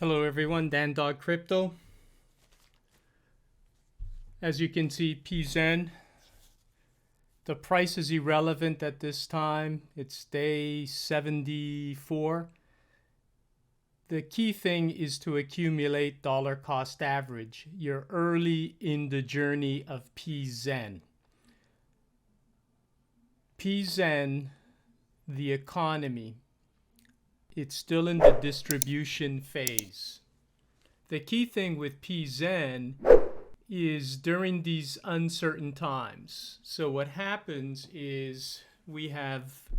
Hello everyone, Dan Dog Crypto. As you can see, Pzen, the price is irrelevant at this time. It's day 74. The key thing is to accumulate dollar cost average. You're early in the journey of Pzen. Pzen, the economy, it's still in the distribution phase. The key thing with Pzen is during these uncertain times. So what happens is we have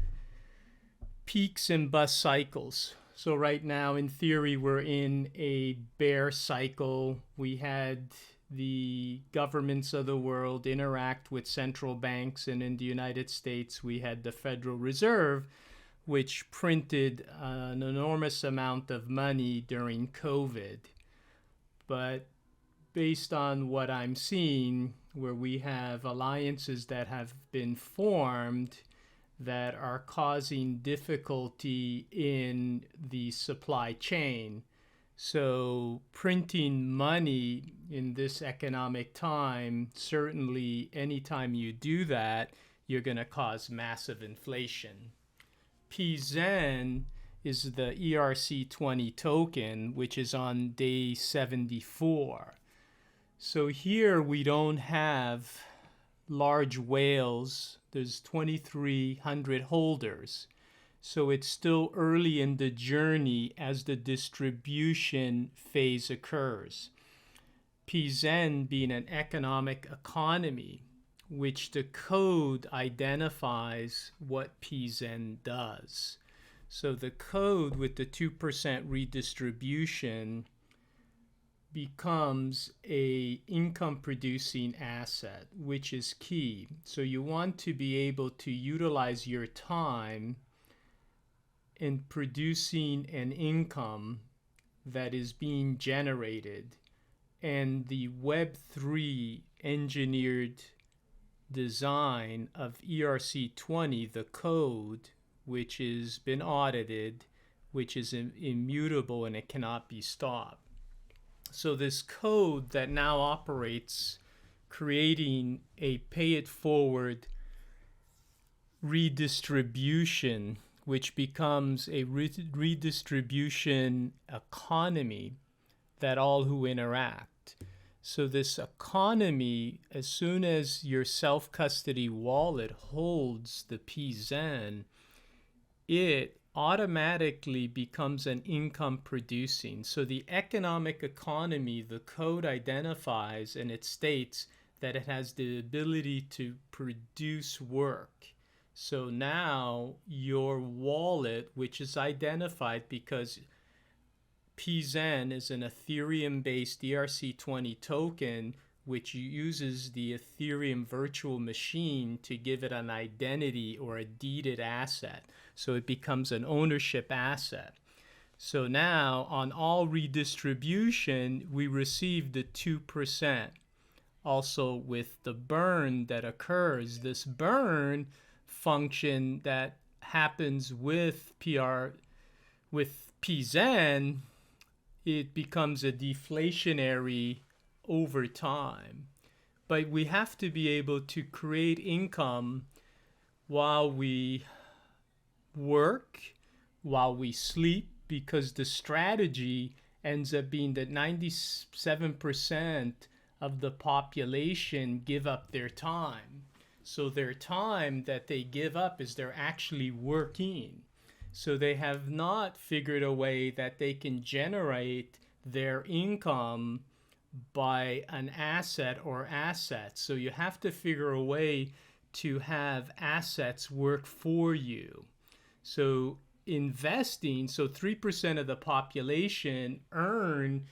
peaks and bust cycles. So right now, in theory, we're in a bear cycle. We had the governments of the world interact with central banks, and in the United States, we had the Federal Reserve, which printed an enormous amount of money during COVID. But based on what I'm seeing, where we have alliances that have been formed that are causing difficulty in the supply chain. So printing money in this economic time, certainly anytime you do that, you're going to cause massive inflation. Pzen is the ERC20 token, which is on day 74. So here we don't have large whales. There's 2,300 holders. So it's still early in the journey as the distribution phase occurs. Pzen being an economic economy, which the code identifies what Pzen does. So the code with the 2% redistribution becomes a income producing asset, which is key. So you want to be able to utilize your time in producing an income that is being generated, and the Web3 engineered design of ERC20, the code, which has been audited, which is immutable and it cannot be stopped. So this code that now operates, creating a pay-it-forward redistribution, which becomes a redistribution economy that all who interact. So this economy, as soon as your self-custody wallet holds the Pzen, it automatically becomes an income producing. So the economic economy, the code identifies and it states that it has the ability to produce work. So now your wallet, which is identified because Pzen is an Ethereum-based ERC20 token, which uses the Ethereum virtual machine to give it an identity or a deeded asset. So it becomes an ownership asset. So now on all redistribution, we receive the 2%. Also with the burn that occurs, this burn function that happens with Pzen, it becomes a deflationary over time. But we have to be able to create income while we work, while we sleep, because the strategy ends up being that 97% of the population give up their time. So their time that they give up is they're actually working. So they have not figured a way that they can generate their income by an asset or assets. So you have to figure a way to have assets work for you. So investing, so 3% of the population earn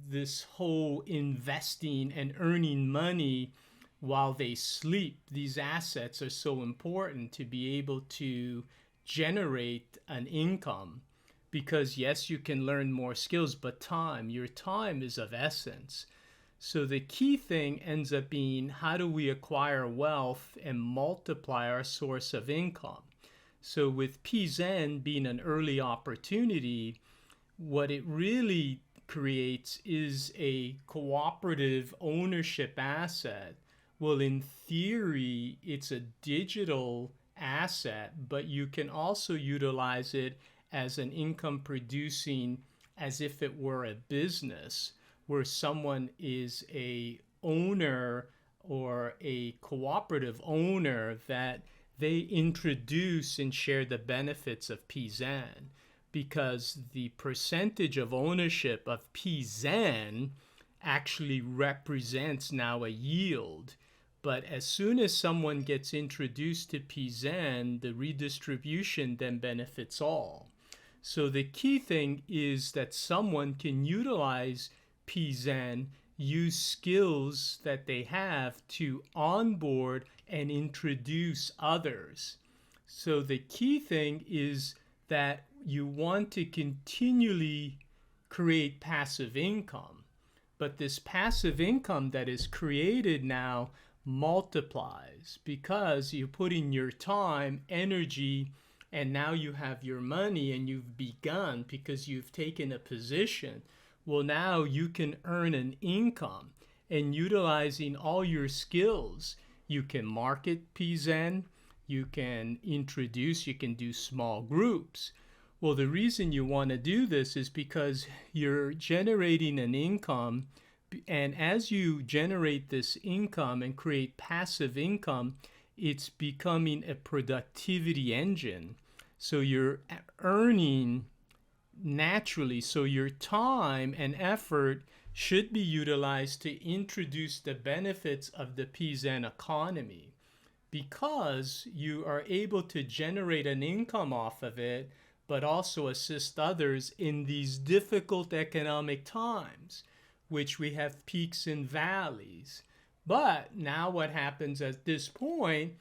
this whole investing and earning money while they sleep. These assets are so important to be able to generate an income, because yes, you can learn more skills, but your time is of essence. So the key thing ends up being, how do we acquire wealth and multiply our source of income? So with Pzen being an early opportunity, what it really creates is a cooperative ownership asset. Well, in theory, it's a digital asset, but you can also utilize it as an income producing, as if it were a business, where someone is a owner or a cooperative owner that they introduce and share the benefits of Pzen, because the percentage of ownership of Pzen actually represents now a yield. But as soon as someone gets introduced to Pzen, the redistribution then benefits all. So the key thing is that someone can utilize Pzen, use skills that they have to onboard and introduce others. So the key thing is that you want to continually create passive income. But this passive income that is created now multiplies because you put in your time, energy, and now you have your money and you've begun because you've taken a position. Well, now you can earn an income, and utilizing all your skills, you can market Pzen, you can introduce, you can do small groups. Well, the reason you want to do this is because you're generating an income, and as you generate this income and create passive income, it's becoming a productivity engine. So you're earning naturally. So your time and effort should be utilized to introduce the benefits of the Pzen economy, because you are able to generate an income off of it, but also assist others in these difficult economic times, which we have peaks and valleys. But now what happens at this point?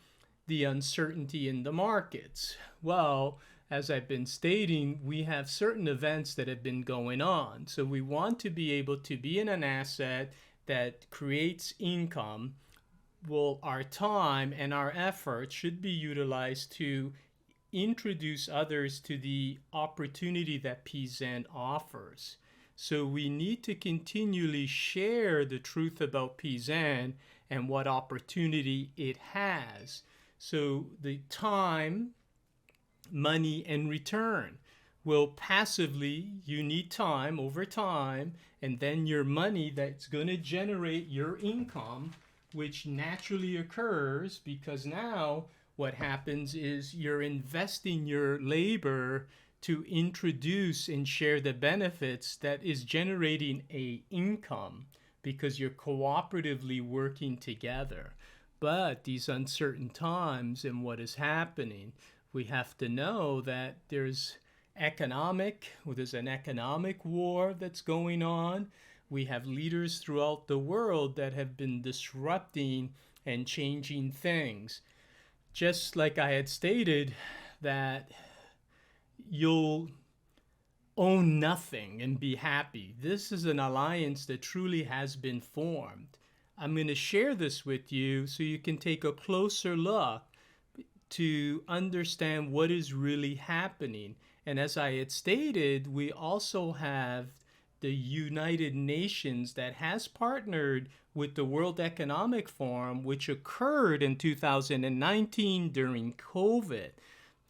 The uncertainty in the markets. Well, as I've been stating, we have certain events that have been going on. So we want to be able to be in an asset that creates income. Well, our time and our effort should be utilized to introduce others to the opportunity that Pzen offers. So we need to continually share the truth about Pzen and what opportunity it has. So the time, money, and return. Well, passively, you need time over time, and then your money that's going to generate your income, which naturally occurs because now what happens is you're investing your labor to introduce and share the benefits that is generating a income because you're cooperatively working together. But these uncertain times and what is happening, we have to know that there's an economic war that's going on. We have leaders throughout the world that have been disrupting and changing things. Just like I had stated, that you'll own nothing and be happy. This is an alliance that truly has been formed. I'm going to share this with you so you can take a closer look to understand what is really happening. And as I had stated, we also have the United Nations that has partnered with the World Economic Forum, which occurred in 2019 during COVID.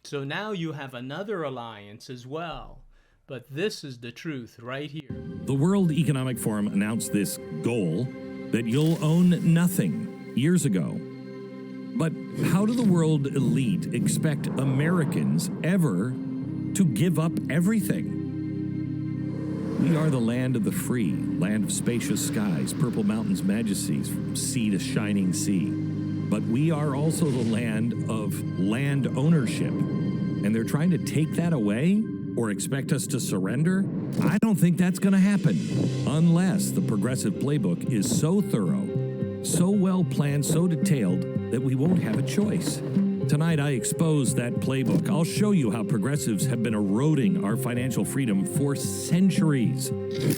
So now you have another alliance as well. But this is the truth right here. The World Economic Forum announced this goal that you'll own nothing years ago. But how do the world elite expect Americans ever to give up everything? We are the land of the free, land of spacious skies, purple mountains' majesties, from sea to shining sea. But we are also the land of land ownership. And they're trying to take that away or expect us to surrender? I don't think that's going to happen unless the progressive playbook is so thorough, so well planned, so detailed that we won't have a choice. Tonight, I expose that playbook. I'll show you how progressives have been eroding our financial freedom for centuries.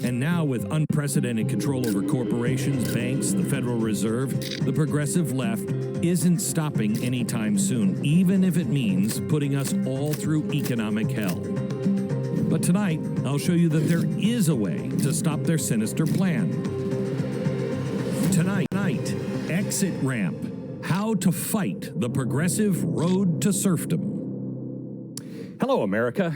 And now, with unprecedented control over corporations, banks, the Federal Reserve, the progressive left isn't stopping anytime soon, even if it means putting us all through economic hell. But tonight, I'll show you that there is a way to stop their sinister plan. Tonight, Exit Ramp. How to fight the progressive road to serfdom. Hello, America.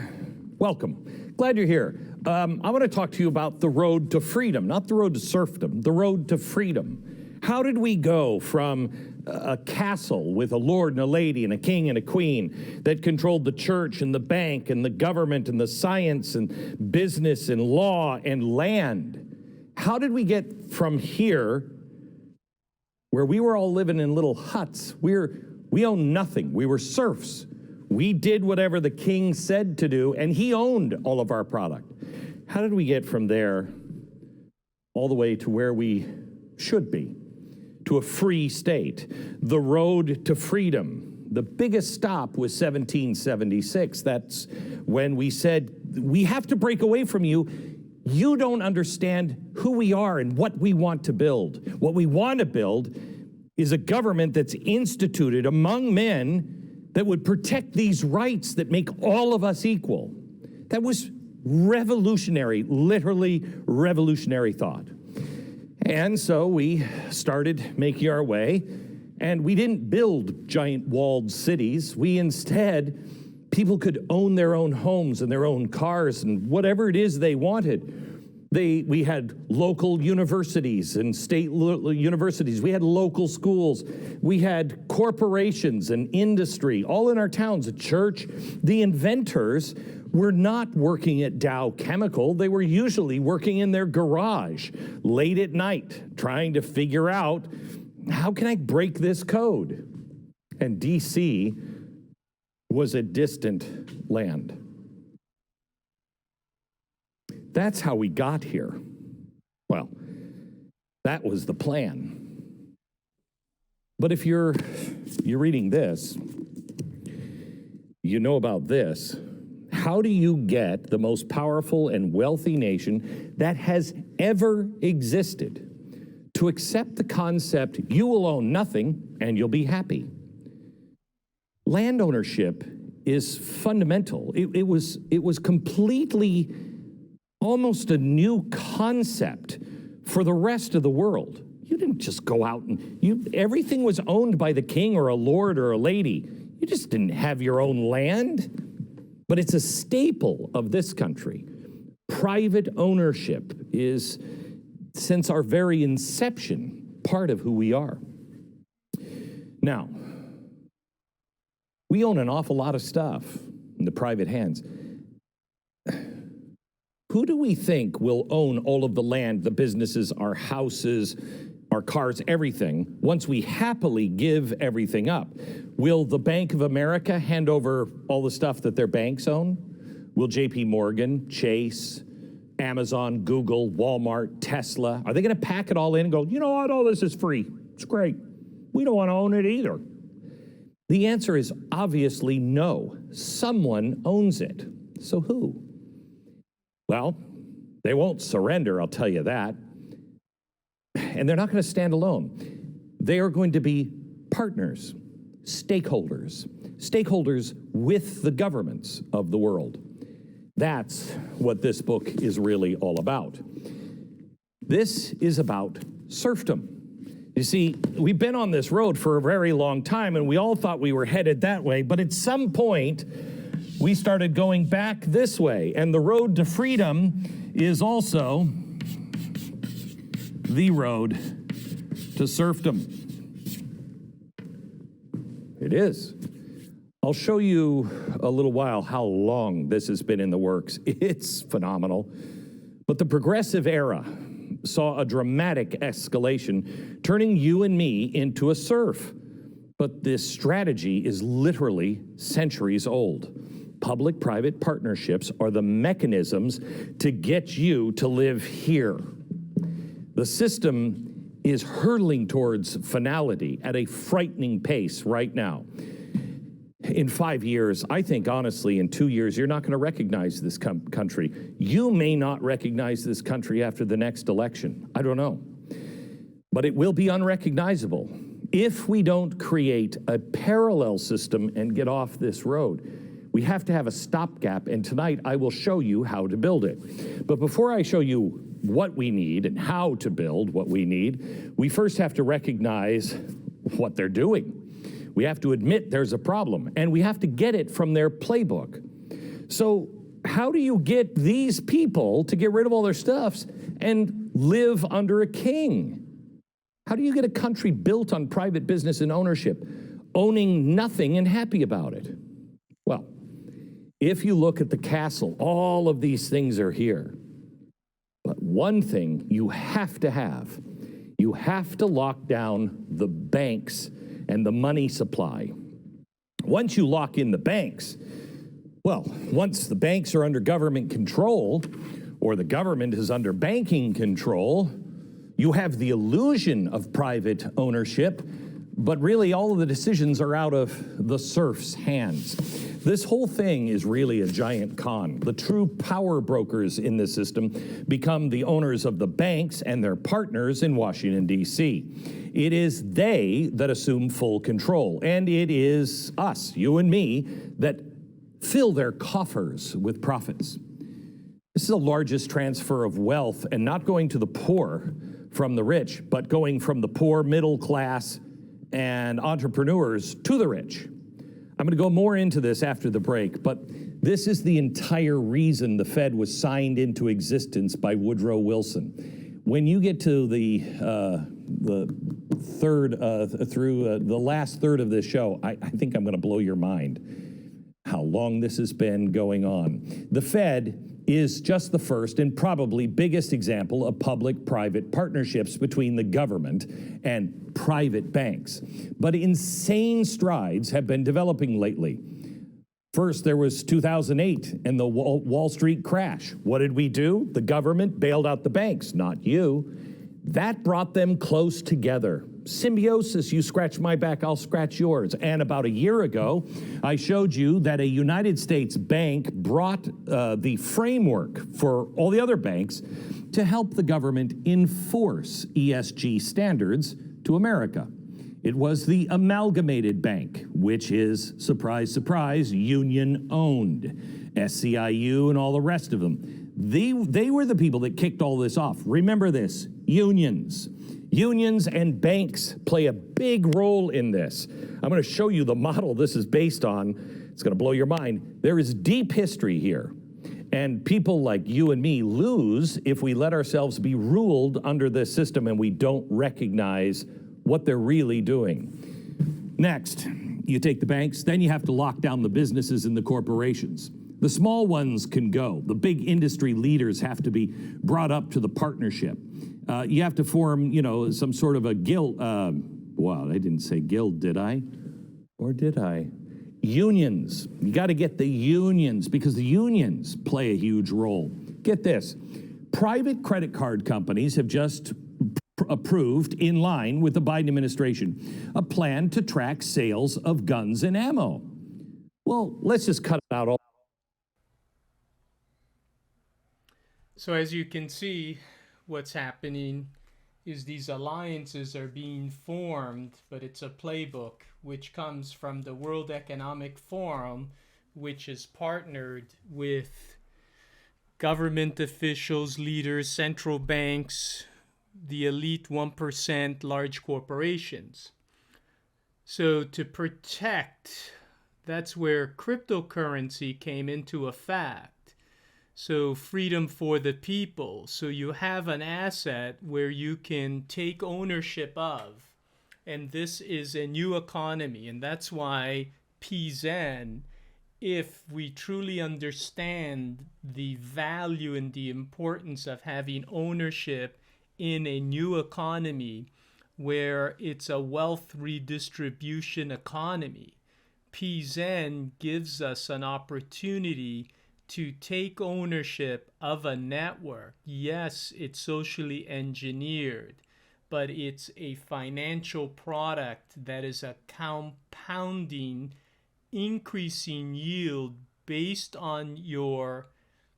Welcome. Glad you're here. I want to talk to you about the road to freedom, not the road to serfdom, the road to freedom. How did we go from a castle with a lord and a lady and a king and a queen that controlled the church and the bank and the government and the science and business and law and land? How did we get from here, where we were all living in little huts? We owned nothing. We were serfs. We did whatever the king said to do, and he owned all of our product. How did we get from there all the way to where we should be, to a free state? The road to freedom. The biggest stop was 1776. That's when we said, we have to break away from you. You don't understand who we are and what we want to build. What we want to build is a government that's instituted among men that would protect these rights that make all of us equal. That was revolutionary, literally revolutionary thought. And so we started making our way, and we didn't build giant walled cities. We instead, people could own their own homes and their own cars and whatever it is they wanted. We had local universities and state universities. We had local schools. We had corporations and industry all in our towns, a church. The inventors were not working at Dow Chemical. They were usually working in their garage late at night, trying to figure out, how can I break this code? And DC was a distant land. That's how we got here. Well, that was the plan. But if you're reading this, you know about this. How do you get the most powerful and wealthy nation that has ever existed to accept the concept, you will own nothing and you'll be happy? Land ownership is fundamental. It was completely almost a new concept for the rest of the world. You didn't just go out and everything was owned by the king or a lord or a lady. You just didn't have your own land. But it's a staple of this country. Private ownership is, since our very inception, part of who we are. Now, we own an awful lot of stuff in the private hands. Who do we think will own all of the land, the businesses, our houses, our cars, everything, once we happily give everything up? Will the Bank of America hand over all the stuff that their banks own? Will JP Morgan, Chase, Amazon, Google, Walmart, Tesla, are they going to pack it all in and go, you know what, all this is free. It's great. We don't want to own it either. The answer is obviously no. Someone owns it. So who? Well, they won't surrender, I'll tell you that. And they're not going to stand alone. They are going to be partners, stakeholders with the governments of the world. That's what this book is really all about. This is about serfdom. You see, we've been on this road for a very long time, and we all thought we were headed that way, but at some point, we started going back this way, and the road to freedom is also the road to serfdom. It is. I'll show you a little while how long this has been in the works. It's phenomenal. But the progressive era saw a dramatic escalation, turning you and me into a serf. But this strategy is literally centuries old. Public-private partnerships are the mechanisms to get you to live here. The system is hurtling towards finality at a frightening pace right now. In 5 years, I think honestly, in 2 years, you're not going to recognize this country. You may not recognize this country after the next election. I don't know. But it will be unrecognizable if we don't create a parallel system and get off this road. We have to have a stopgap, and tonight I will show you how to build it. But before I show you what we need and how to build what we need, we first have to recognize what they're doing. We have to admit there's a problem, and we have to get it from their playbook. So how do you get these people to get rid of all their stuffs and live under a king? How do you get a country built on private business and ownership, owning nothing and happy about it? Well, if you look at the castle, all of these things are here. But one thing you have to lock down the banks and the money supply. Once you lock in the banks, well, once the banks are under government control, or the government is under banking control, you have the illusion of private ownership, but really all of the decisions are out of the serf's hands. This whole thing is really a giant con. The true power brokers in this system become the owners of the banks and their partners in Washington, D.C. It is they that assume full control, and it is us, you and me, that fill their coffers with profits. This is the largest transfer of wealth, and not going to the poor from the rich, but going from the poor, middle class, and entrepreneurs to the rich. I'm going to go more into this after the break, but this is the entire reason the Fed was signed into existence by Woodrow Wilson. When you get to the last third of this show, I think I'm going to blow your mind how long this has been going on. The Fed is just the first and probably biggest example of public-private partnerships between the government and private banks. But insane strides have been developing lately. First, there was 2008 and the Wall Street crash. What did we do? The government bailed out the banks, not you. That brought them close together. Symbiosis, you scratch my back, I'll scratch yours. And about a year ago, I showed you that a United States bank brought the framework for all the other banks to help the government enforce ESG standards to America. It was the Amalgamated Bank, which is, surprise, surprise, union-owned. SCIU and all the rest of them. They were the people that kicked all this off. Remember this, unions. Unions and banks play a big role in this. I'm going to show you the model this is based on. It's going to blow your mind. There is deep history here. And people like you and me lose if we let ourselves be ruled under this system and we don't recognize what they're really doing. Next, you take the banks, then you have to lock down the businesses and the corporations. The small ones can go. The big industry leaders have to be brought up to the partnership. You have to form, some sort of a guild. Wow, I didn't say guild, did I? Or did I? Unions. You got to get the unions because the unions play a huge role. Get this. Private credit card companies have just approved, in line with the Biden administration, a plan to track sales of guns and ammo. Well, let's just cut out all. So as you can see, what's happening is these alliances are being formed, but it's a playbook which comes from the World Economic Forum, which is partnered with government officials, leaders, central banks, the elite 1%, large corporations. So to protect, that's where cryptocurrency came into effect. So freedom for the people. So you have an asset where you can take ownership of. And this is a new economy. And that's why Pzen, if we truly understand the value and the importance of having ownership in a new economy where it's a wealth redistribution economy, Pzen gives us an opportunity to take ownership of a network. Yes, it's socially engineered, but it's a financial product that is a compounding, increasing yield based on your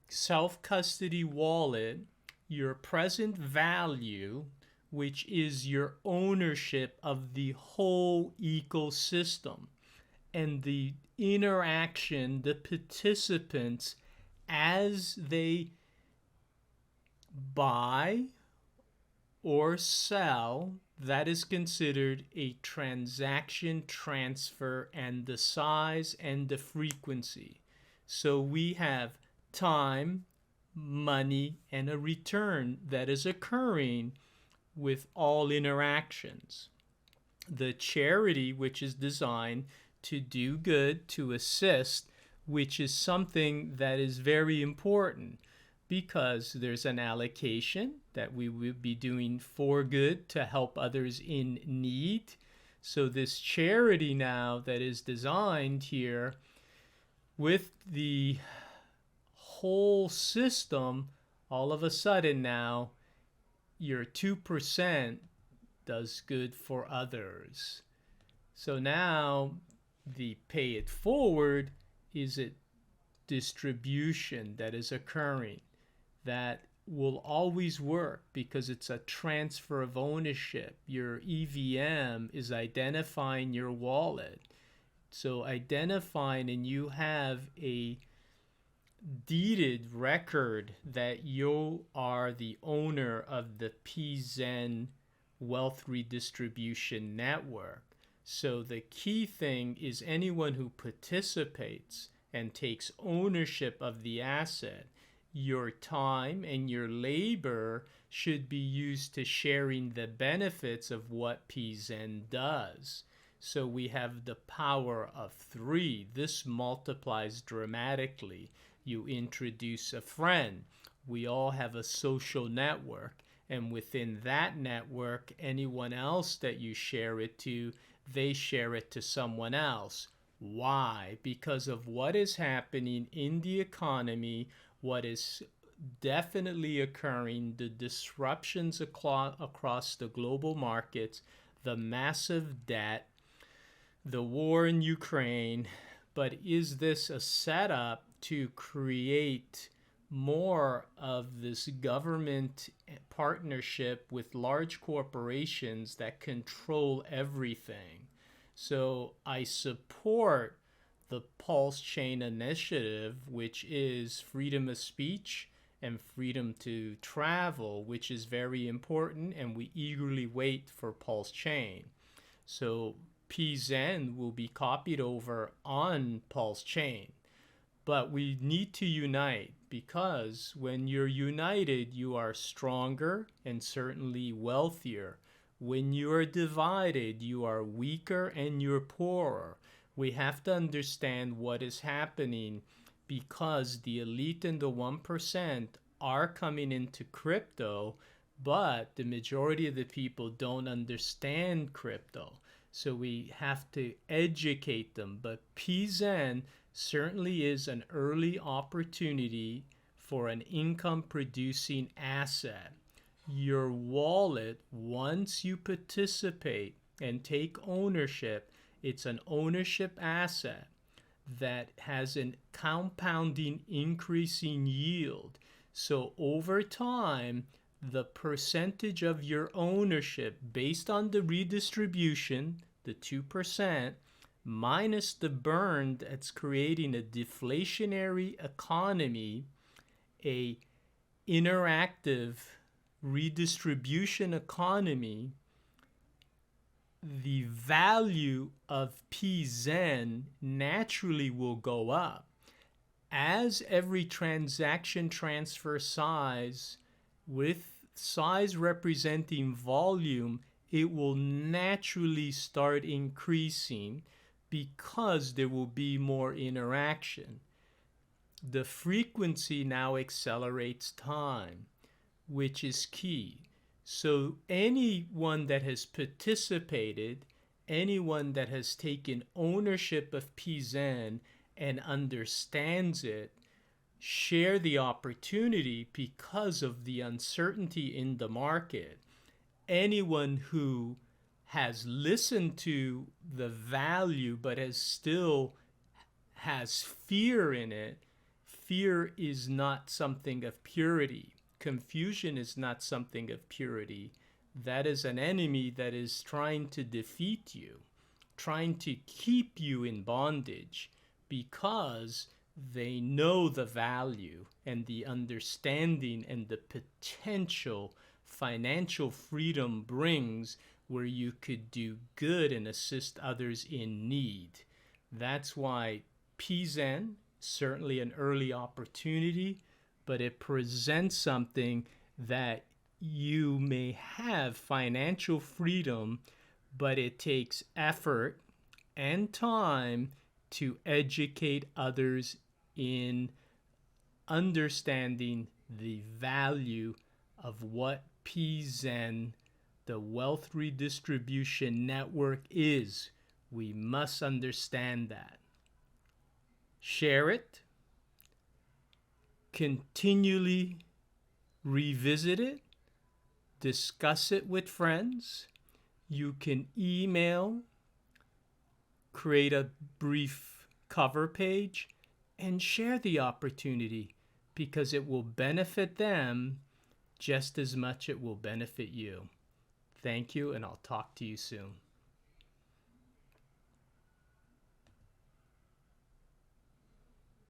self-custody wallet, your present value, which is your ownership of the whole ecosystem. And the interaction, the participants, as they buy or sell, that is considered a transaction transfer, and the size and the frequency. So we have time, money, and a return that is occurring with all interactions. The charity, which is designed to do good, to assist, which is something that is very important, because there's an allocation that we will be doing for good to help others in need. So this charity now that is designed here with the whole system, all of a sudden now your 2% does good for others. So now the pay it forward is a distribution that is occurring that will always work because it's a transfer of ownership. Your EVM is identifying your wallet. So identifying, and you have a deeded record that you are the owner of the Pzen wealth redistribution network. So the key thing is anyone who participates and takes ownership of the asset, your time and your labor should be used to sharing the benefits of what Pzen does. So we have the power of 3. This multiplies dramatically. You introduce a friend. We all have a social network. And within that network, anyone else that you share it to, they share it to someone else. Why? Because of what is happening in the economy, what is definitely occurring, the disruptions across the global markets, the massive debt, the war in Ukraine. But is this a setup to create more of this government partnership with large corporations that control everything? So I support the Pulsechain initiative, which is freedom of speech and freedom to travel, which is very important, and we eagerly wait for Pulsechain. So Pzen will be copied over on Pulsechain. But we need to unite, because when you're united, you are stronger and certainly wealthier. When you are divided, you are weaker and you're poorer. We have to understand what is happening, because the elite and the 1% are coming into crypto, but the majority of the people don't understand crypto. So we have to educate them. But Pzen certainly is an early opportunity for an income producing asset. Your wallet, once you participate and take ownership, it's an ownership asset that has a compounding increasing yield. So over time, the percentage of your ownership based on the redistribution, the 2%, minus the burn that's creating a deflationary economy, a interactive redistribution economy, the value of Pzen naturally will go up. As every transaction transfer size, with size representing volume, it will naturally start increasing because there will be more interaction. The frequency now accelerates time, which is key. So anyone that has participated, anyone that has taken ownership of Pzen and understands it, share the opportunity because of the uncertainty in the market. Anyone who has listened to the value but has fear in it, fear is not something of purity. Confusion is not something of purity. That is an enemy that is trying to defeat you, trying to keep you in bondage. because they know the value and the understanding and the potential financial freedom brings, where you could do good and assist others in need. That's why Pzen, certainly an early opportunity, but it presents something that you may have financial freedom, but it takes effort and time to educate others in understanding the value of what Pzen, the wealth redistribution network, is. We must understand that. Share it. Continually revisit it. Discuss it with friends. You can email, create a brief cover page, and share the opportunity, because it will benefit them just as much it will benefit you. Thank you, and I'll talk to you soon.